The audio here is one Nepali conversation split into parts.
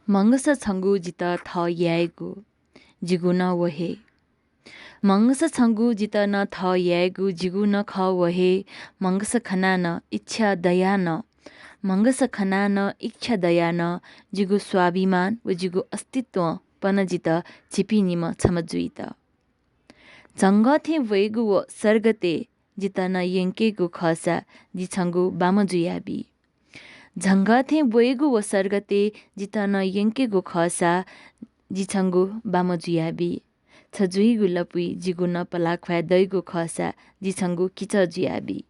मंगस छंगु जित थ यागु जिगु न वहे मंगस छंगु जित न थ यागु जिगु न ख वहे मंगस खना न इच्छा दया न मंगस खना न इच्छा दया न जिगु स्वाभिमान व जिगु अस्तित्व पन जित छिपिनिम छमजुइत जंगथे वेगु व सर्गते जित न यंकेगु खसा जि छंगु बामजुयाबी झंगाथे वेगु व सर्गते जित न यंकेगु खसा जि छंगु बामजुयाबी छजुइगु लपुई जिगु न पलाख्वा दैगु खसा जि छंगु किच जुयाबी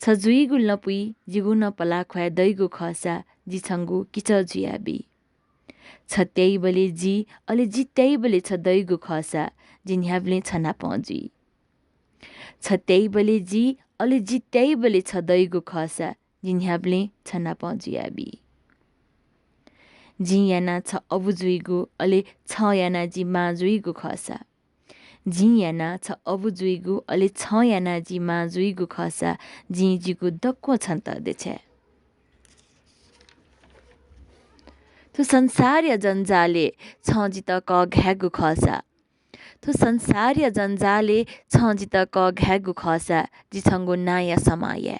छजुइगु लपुई जिगु न पलाख्वा दैगु खसा जि छंगु किच जुयाबी छत्याइ बले जी अले जित्याइ बले छ दैगु खसा जिन्ह्याबले छना पहुँजुई छत्याइ बले जी अले जित्याइ बले छ दैगु खसा जिन्ह्याबले छना पहुँजुयाबी जी याना छ अबुजुइगु अले छ याना जी माजुइगु खसा जी याना छ अबुजुइगु अले छ याना जी माजुइगु खसा जी जिगु दक्को छन्त देछे तो संसार या जन्जाले छ जित क घ्यागु खसा तो संसार या जन्जाले छ जित क घ्यागु खसा जि छंगु नाया समाये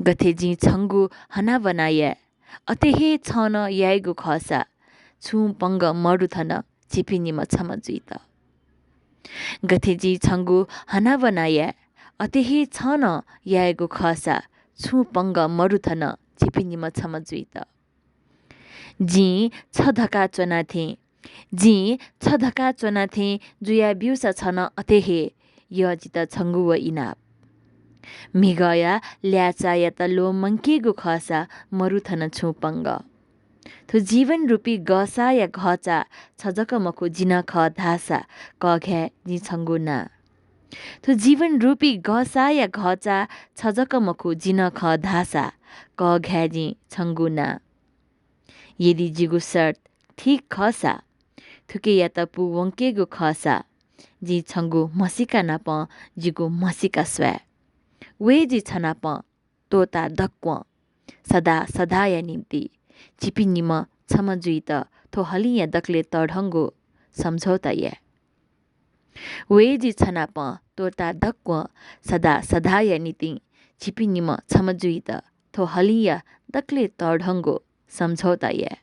गथे जी छंगु हना बनाये अतेहे छन याइगु खसा छु पंग मरुथन छिपिनिम छमजुइत गथे जी छंगु हना बनाये अतेहे छन याइगु खसा छु पंग मरुथन छिपिनिम छमजुइत जी छ धका चोनाथे जी छ धका चोनाथे जुया बिउसा छन अतेहे य जित छंगु व इनाप मिगया ल्याचा या त लो मंकेगु खसा मरुथन छुपंग थु जीवन रूपी गसा या घचा छजक मखु जिन ख धासा क घ्या जि छंगु ना थु जीवन रूपी गसा या घचा छजक मखु जिन ख धासा क घ्या जि छंगु ना यदि जिगु सर्ट ठीक खसा थुके या त पु वंकेगु खसा जि छंगु मसिका नाप जिगु मसिका स्वे वे जी छनाप तोता दक्व सदा सदाया निम्ति चिपिनिम छमजुइत थो हलिया दक्ले तढंगो सम्झौता ये वे जी छनाप तोता दक्व सदा सदाया निति चिपिनिम छमजुइत थो हलिया दक्ले तढंगो सम्झौता ये